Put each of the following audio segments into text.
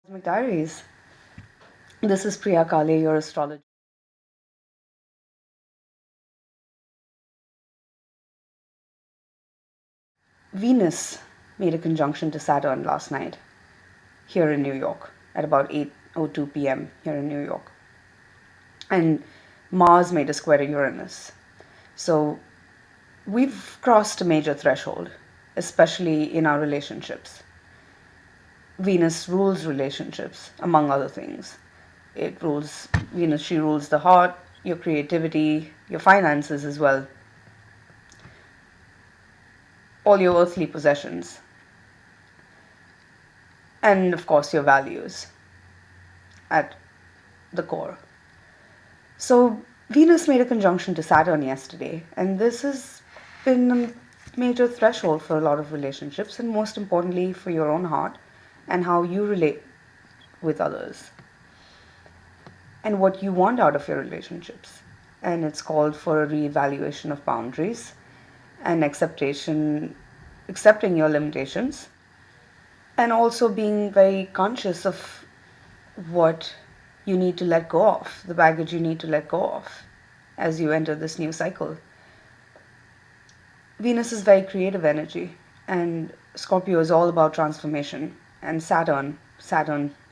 Cosmic Diaries. This is Priya Kale, your astrologer. Venus made a conjunction to Saturn last night here in New York at about 8:02 p.m. here in New York. And Mars made a square to Uranus. So we've crossed a major threshold, especially in our relationships. Venus rules relationships, among other things. Venus, she rules the heart, your creativity, your finances as well, all your earthly possessions, and of course your values at the core. So Venus made a conjunction to Saturn yesterday, and this has been a major threshold for a lot of relationships, and most importantly for your own heart and how you relate with others and what you want out of your relationships. And it's called for a reevaluation of boundaries and accepting your limitations, and also being very conscious of what you need to let go of, the baggage you need to let go of as you enter this new cycle. Venus is very creative energy, and Scorpio is all about transformation. And Saturn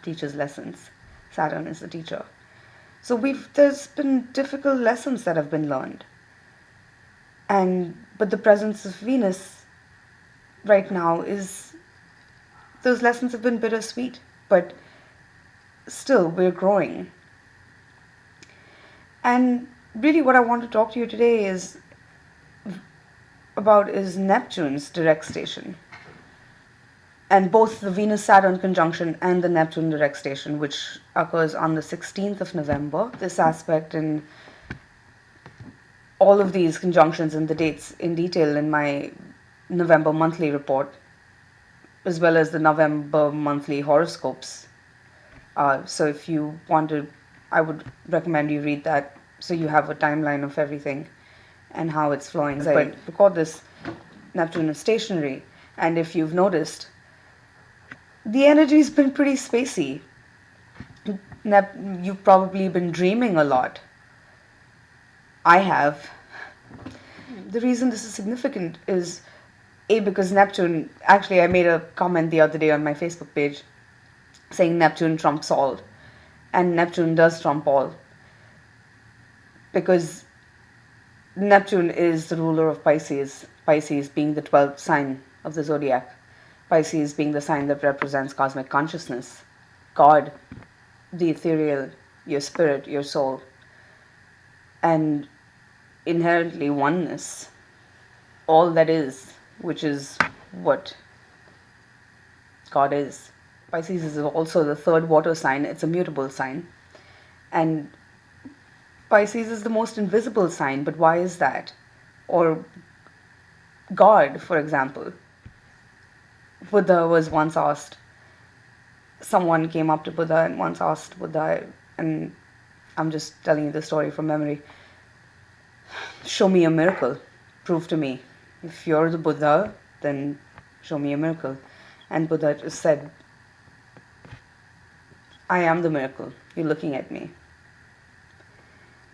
teaches lessons. Saturn is the teacher. So there's been difficult lessons that have been learned. But the presence of Venus right now those lessons have been bittersweet, but still we're growing. And really what I want to talk to you today is Neptune's direct station. And both the Venus-Saturn conjunction and the Neptune direct station, which occurs on the 16th of November. This aspect and all of these conjunctions and the dates in detail in my November monthly report, as well as the November monthly horoscopes. So if you want to, I would recommend you read that so you have a timeline of everything and how it's flowing. But record this, Neptune is stationary, and if you've noticed, the energy's been pretty spacey. You've probably been dreaming a lot. I have. The reason this is significant is because Neptune, actually I made a comment the other day on my Facebook page saying Neptune trumps all, and Neptune does trump all, because Neptune is the ruler of Pisces, Pisces being the 12th sign of the zodiac, Pisces being the sign that represents cosmic consciousness, God, the ethereal, your spirit, your soul, and inherently oneness, all that is, which is what God is. Pisces is also the third water sign, it's a mutable sign. And Pisces is the most invisible sign, but why is that? Or God, for example. Buddha was once asked, someone came up to Buddha and once asked Buddha, and I'm just telling you the story from memory, show me a miracle, prove to me. If you're the Buddha, then show me a miracle. And Buddha just said, I am the miracle, you're looking at me.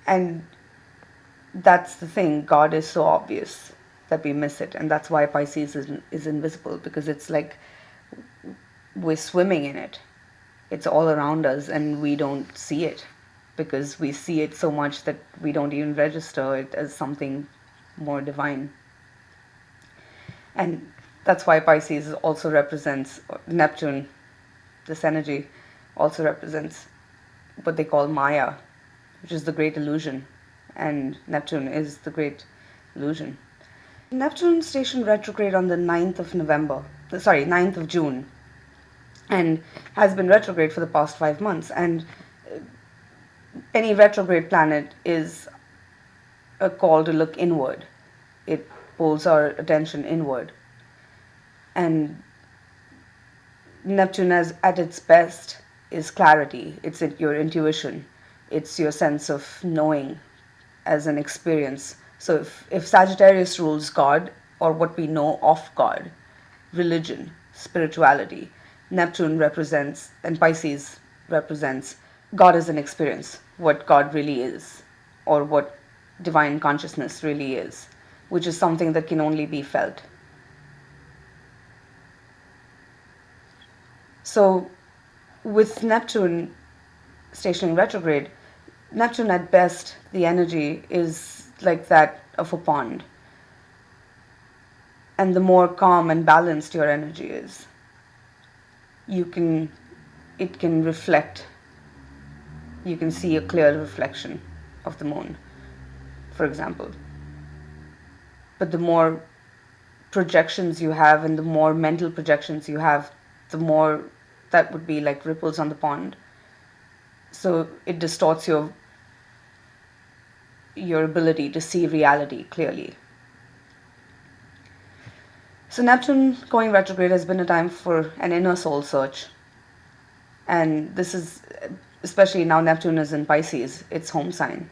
And that's the thing, God is so obvious that we miss it, and that's why Pisces is invisible, because it's like we're swimming in it. It's all around us and we don't see it, because we see it so much that we don't even register it as something more divine. And that's why Pisces also represents Neptune. This energy also represents what they call Maya, which is the great illusion, and Neptune is the great illusion. Neptune stationed retrograde on the 9th of June, and has been retrograde for the past 5 months. And any retrograde planet is a call to look inward. It pulls our attention inward. And Neptune at its best is clarity. It's your intuition. It's your sense of knowing as an experience. So if Sagittarius rules God, or what we know of God, religion, spirituality, Neptune represents, and Pisces represents, God as an experience, what God really is, or what divine consciousness really is, which is something that can only be felt. So, with Neptune stationing retrograde, Neptune at best, the energy is like that of a pond. And the more calm and balanced your energy is, it can reflect, you can see a clear reflection of the moon, for example. But the more projections you have and the more mental projections you have, the more that would be like ripples on the pond. So it distorts your ability to see reality clearly. So Neptune going retrograde has been a time for an inner soul search. And this is, especially now Neptune is in Pisces, its home sign.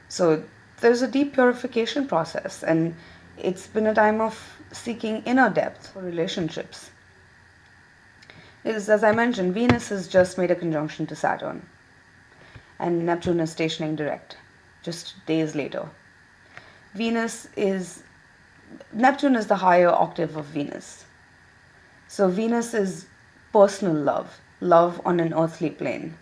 So there's a deep purification process, and it's been a time of seeking inner depth for relationships. Is, as I mentioned, Venus has just made a conjunction to Saturn, and Neptune is stationing direct just days later. Neptune is the higher octave of Venus. So Venus is personal love, love on an earthly plane,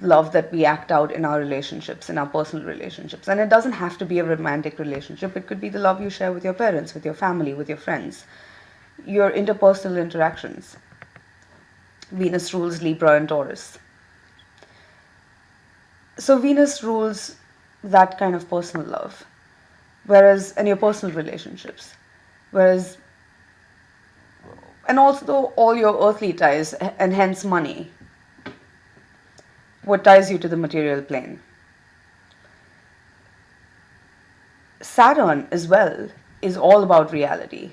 love that we act out in our relationships, in our personal relationships. And it doesn't have to be a romantic relationship. It could be the love you share with your parents, with your family, with your friends, your interpersonal interactions. Venus rules Libra and Taurus. So Venus rules that kind of personal love, and your personal relationships. Whereas, and also all your earthly ties, and hence money, what ties you to the material plane. Saturn as well is all about reality.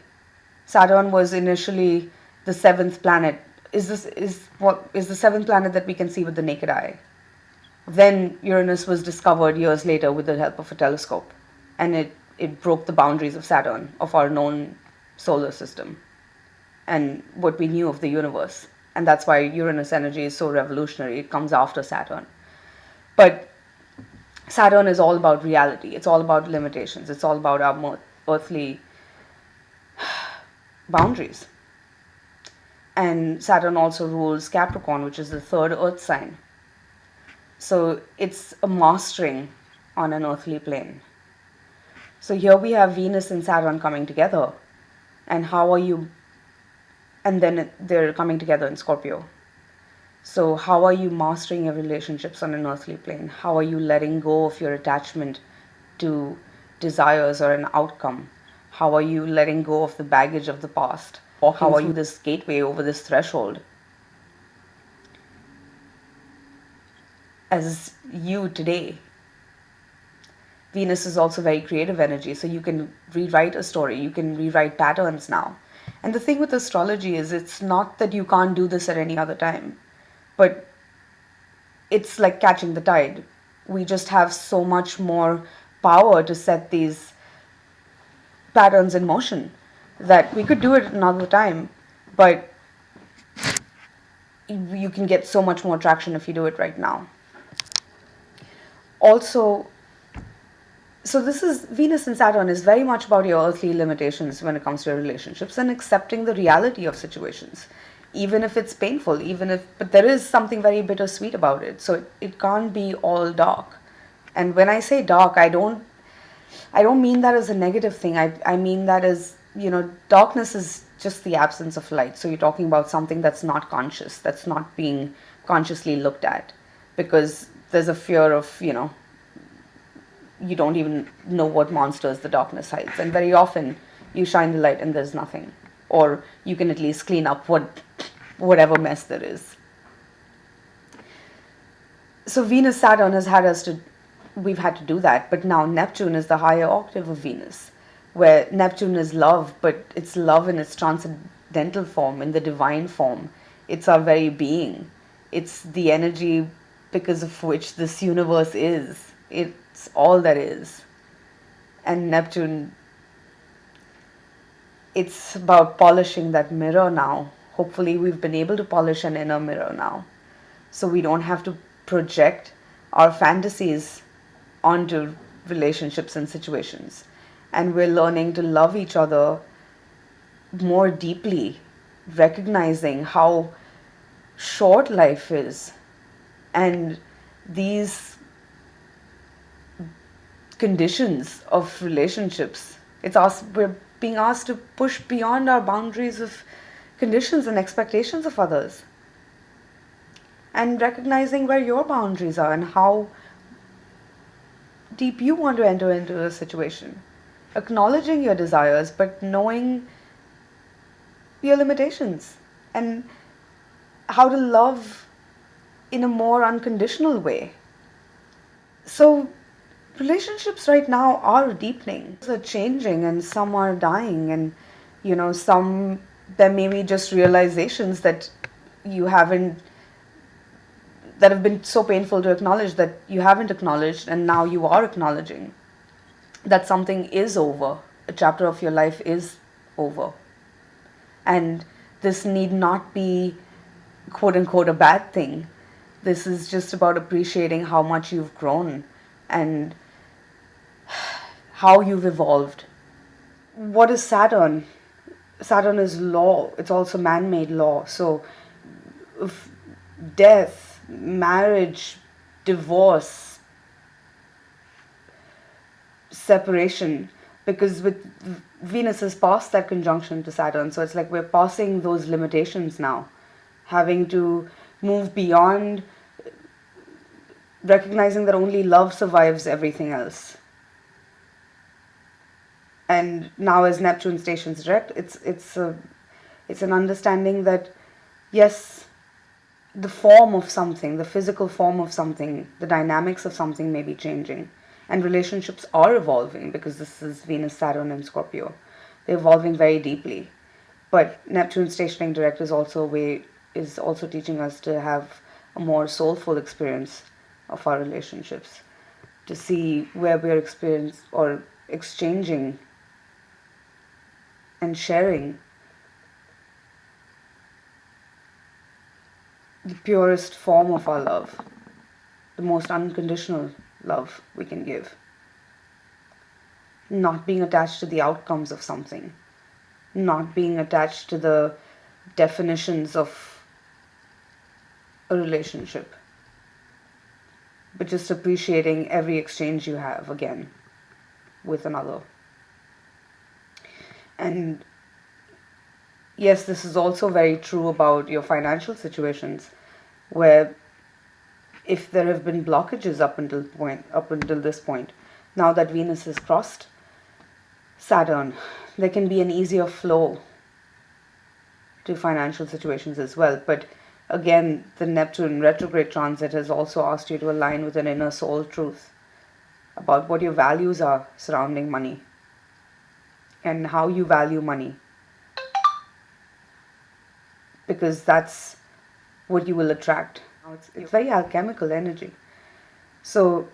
Saturn was initially the seventh planet. Is the seventh planet that we can see with the naked eye. Then Uranus was discovered years later with the help of a telescope, and it broke the boundaries of Saturn, of our known solar system, and what we knew of the universe. And that's why Uranus energy is so revolutionary. It comes after Saturn. But Saturn is all about reality. It's all about limitations. It's all about our more earthly boundaries. And Saturn also rules Capricorn, which is the third earth sign. So it's a mastering on an earthly plane. So here we have Venus and Saturn coming together. And then they're coming together in Scorpio. So how are you mastering your relationships on an earthly plane? How are you letting go of your attachment to desires or an outcome? How are you letting go of the baggage of the past? Or how are you this gateway over this threshold? As you today. Venus is also very creative energy, so you can rewrite a story, you can rewrite patterns now. And the thing with astrology is it's not that you can't do this at any other time, but it's like catching the tide. We just have so much more power to set these patterns in motion that we could do it another time, but you can get so much more traction if you do it right now. Also, so this is Venus and Saturn is very much about your earthly limitations when it comes to your relationships and accepting the reality of situations, even if it's painful, but there is something very bittersweet about it. So it can't be all dark. And when I say dark, I don't mean that as a negative thing. I mean that as, darkness is just the absence of light. So you're talking about something that's not conscious, that's not being consciously looked at, because there's a fear of, you don't even know what monsters the darkness hides. And very often you shine the light and there's nothing. Or you can at least clean up whatever mess there is. So Venus-Saturn we've had to do that. But now Neptune is the higher octave of Venus, where Neptune is love, but it's love in its transcendental form, in the divine form. It's our very being. It's the energy because of which this universe is. It's all that is. And Neptune, it's about polishing that mirror now, hopefully we've been able to polish an inner mirror now. So we don't have to project our fantasies onto relationships and situations. And we're learning to love each other more deeply, recognizing how short life is. And these conditions of relationships, we're being asked to push beyond our boundaries of conditions and expectations of others. And recognizing where your boundaries are and how deep you want to enter into a situation. Acknowledging your desires, but knowing your limitations and how to love in a more unconditional way. So, relationships right now are deepening, are changing, and some are dying, and some there may be just realizations that you haven't that have been so painful to acknowledge that you haven't acknowledged, and now you are acknowledging that something is over, a chapter of your life is over. And this need not be quote unquote a bad thing. This is just about appreciating how much you've grown and how you've evolved. What is Saturn? Saturn is law. It's also man-made law. So if death, marriage, divorce, separation, because with Venus is past that conjunction to Saturn, so it's like we're passing those limitations now, having to move beyond, recognizing that only love survives everything else. And now as Neptune stations direct, it's an understanding that yes, the form of something, the physical form of something, the dynamics of something may be changing. And relationships are evolving because this is Venus, Saturn, and Scorpio. They're evolving very deeply. But Neptune stationing direct is also teaching us to have a more soulful experience of our relationships, to see where we're exchanging and sharing the purest form of our love, the most unconditional love we can give. Not being attached to the outcomes of something, not being attached to the definitions of a relationship, but just appreciating every exchange you have again with another. And yes, this is also very true about your financial situations, where if there have been blockages up until this point, now that Venus has crossed Saturn, there can be an easier flow to financial situations as well. But again, the Neptune retrograde transit has also asked you to align with an inner soul truth about what your values are surrounding money and how you value money, because that's what you will attract. It's very alchemical energy. So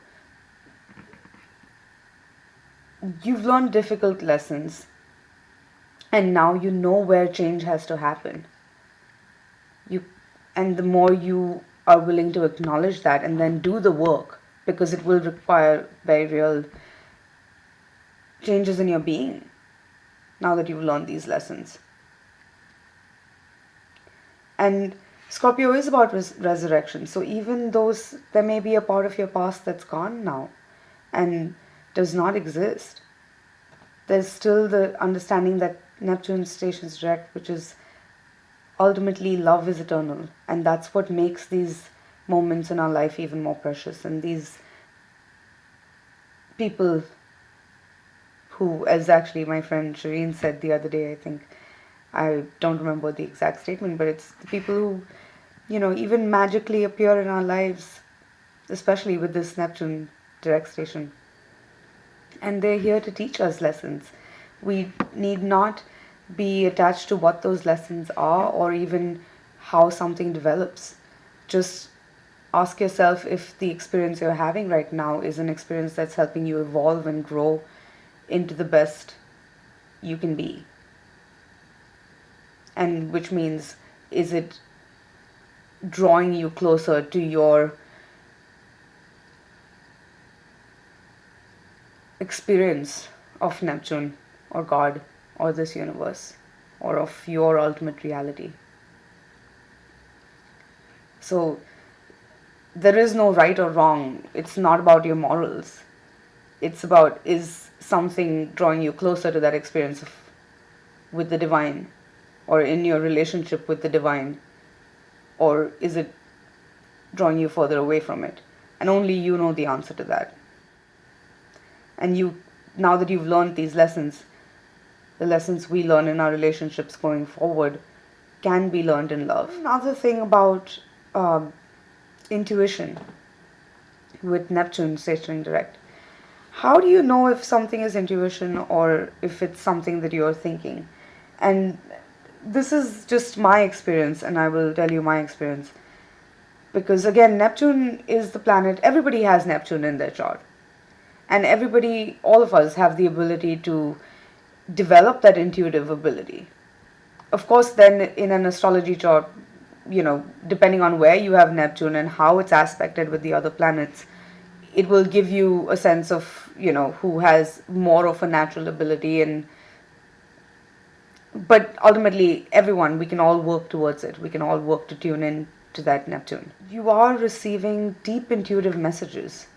you've learned difficult lessons, and now you know where change has to happen. And the more you are willing to acknowledge that and then do the work, because it will require very real changes in your being now that you've learned these lessons. And Scorpio is about resurrection. So even those, there may be a part of your past that's gone now and does not exist, there's still the understanding that Neptune stations direct, which is ultimately love is eternal. And that's what makes these moments in our life even more precious. And these people who, as actually my friend Shireen said the other day, I think, I don't remember the exact statement, but it's the people who, even magically appear in our lives, especially with this Neptune direct station. And they're here to teach us lessons. We need not be attached to what those lessons are or even how something develops. Just ask yourself if the experience you're having right now is an experience that's helping you evolve and grow into the best you can be. And which means is it drawing you closer to your experience of Neptune or God or this universe or of your ultimate reality? So there is no right or wrong. It's not about your morals. It's about, is something drawing you closer to that experience of, with the divine, or in your relationship with the divine, or is it drawing you further away from it? And only you know the answer to that. And you, now that you've learned these lessons, the lessons we learn in our relationships going forward can be learned in love. Another thing about intuition with Neptune stationing direct. How do you know if something is intuition or if it's something that you're thinking? And this is just my experience, and I will tell you my experience. Because again, Neptune is the planet, everybody has Neptune in their chart. And everybody, all of us, have the ability to develop that intuitive ability. Of course, then in an astrology chart, depending on where you have Neptune and how it's aspected with the other planets, it will give you a sense of, who has more of a natural ability. But ultimately, everyone, we can all work towards it. We can all work to tune in to that Neptune. You are receiving deep intuitive messages,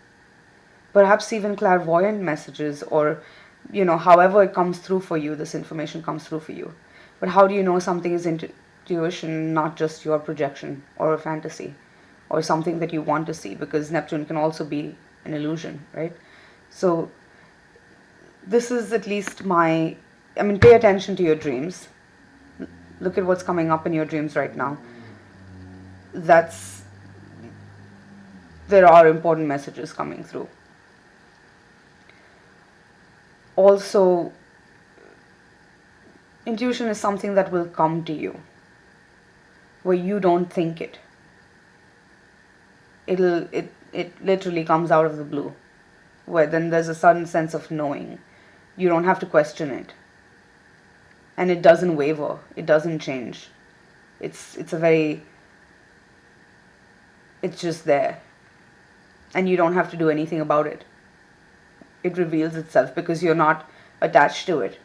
perhaps even clairvoyant messages, or, however it comes through for you, this information comes through for you. But how do you know something is intuition, not just your projection or a fantasy or something that you want to see? Because Neptune can also be an illusion, right? So this is at least pay attention to your dreams. Look at what's coming up in your dreams right now. There are important messages coming through. Also, intuition is something that will come to you, where you don't think it. It literally comes out of the blue, where then there's a sudden sense of knowing. You don't have to question it. And it doesn't waver, it doesn't change. It's just there. And you don't have to do anything about it. It reveals itself because you're not attached to it.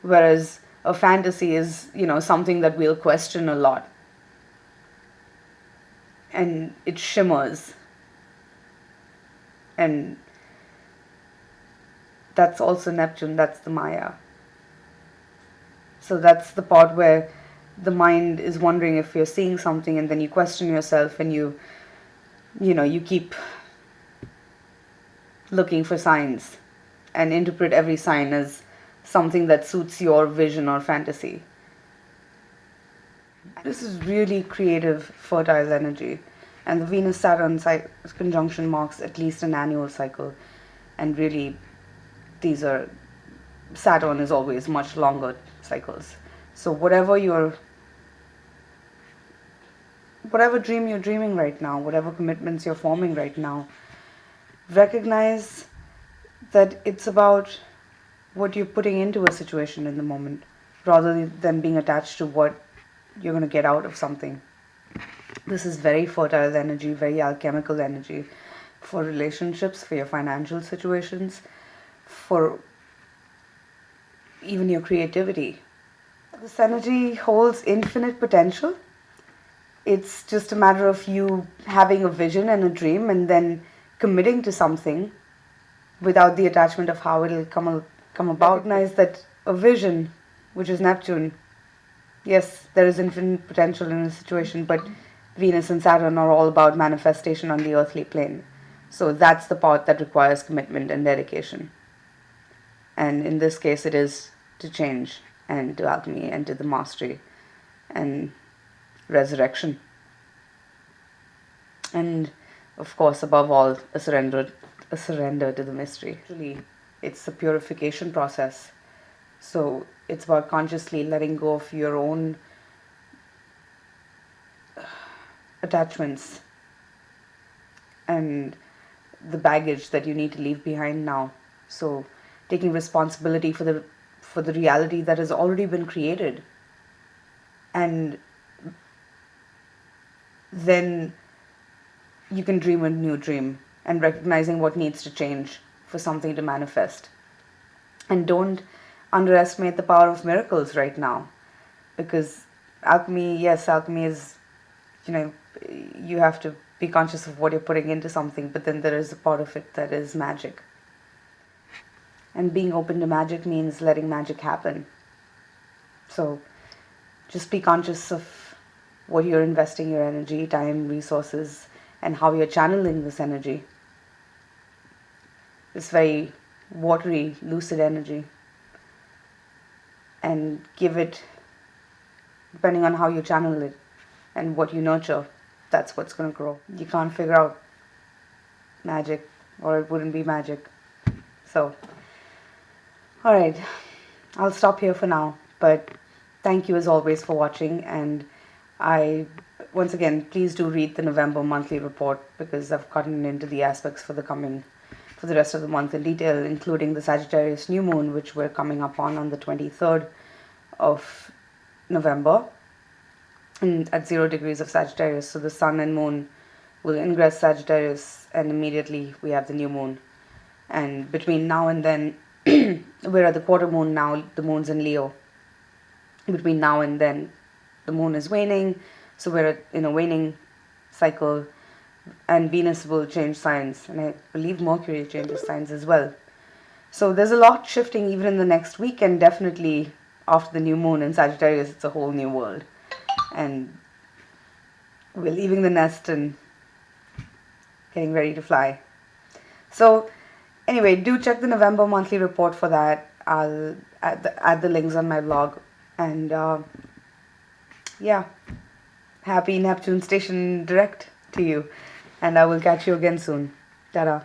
Whereas a fantasy is, something that we'll question a lot. And it shimmers. And that's also Neptune, that's the Maya. So that's the part where the mind is wondering if you're seeing something, and then you question yourself, and you keep looking for signs and interpret every sign as something that suits your vision or fantasy. This is really creative, fertile energy. And the Venus-Saturn conjunction marks at least an annual cycle. And really, Saturn is always much longer cycles. So whatever dream you're dreaming right now, whatever commitments you're forming right now, recognize that it's about what you're putting into a situation in the moment, rather than being attached to what you're going to get out of something. This is very fertile energy, very alchemical energy for relationships, for your financial situations, for even your creativity. This energy holds infinite potential. It's just a matter of you having a vision and a dream and then committing to something without the attachment of how it'll come about. Recognize that a vision, which is Neptune, yes, there is infinite potential in a situation, but Venus and Saturn are all about manifestation on the earthly plane. So that's the part that requires commitment and dedication. And in this case, it is to change and to alchemy and to the mastery and resurrection. And of course, above all, a surrender to the mystery. Actually, it's a purification process. So it's about consciously letting go of your own attachments and the baggage that you need to leave behind now. So taking responsibility for the reality that has already been created. And then you can dream a new dream, and recognizing what needs to change for something to manifest. And don't underestimate the power of miracles right now, because alchemy, yes, alchemy is, you know, you have to be conscious of what you're putting into something, but then there is a part of it that is magic. And being open to magic means letting magic happen. So just be conscious of what you're investing your energy, time, resources, and how you're channeling this energy. This very watery, lucid energy. And give it, depending on how you channel it and what you nurture, that's what's going to grow. You can't figure out magic, or it wouldn't be magic. So, alright, I'll stop here for now, but thank you as always for watching, and once again, please do read the November monthly report, because I've gotten into the aspects for the rest of the month in detail, including the Sagittarius new moon, which we're coming up on the 23rd of November, and at 0 degrees of Sagittarius. So the sun and moon will ingress Sagittarius, and immediately we have the new moon. And between now and then, we're at the quarter moon now, the moon's in Leo. Between now and then, the moon is waning, so we're in a waning cycle, and Venus will change signs, and I believe Mercury changes signs as well. So there's a lot shifting even in the next week, and definitely after the new moon in Sagittarius, it's a whole new world. And we're leaving the nest and getting ready to fly. So anyway, do check the November monthly report for that. I'll add the links on my blog. And yeah, happy Neptune station direct to you. And I will catch you again soon. Ta-da.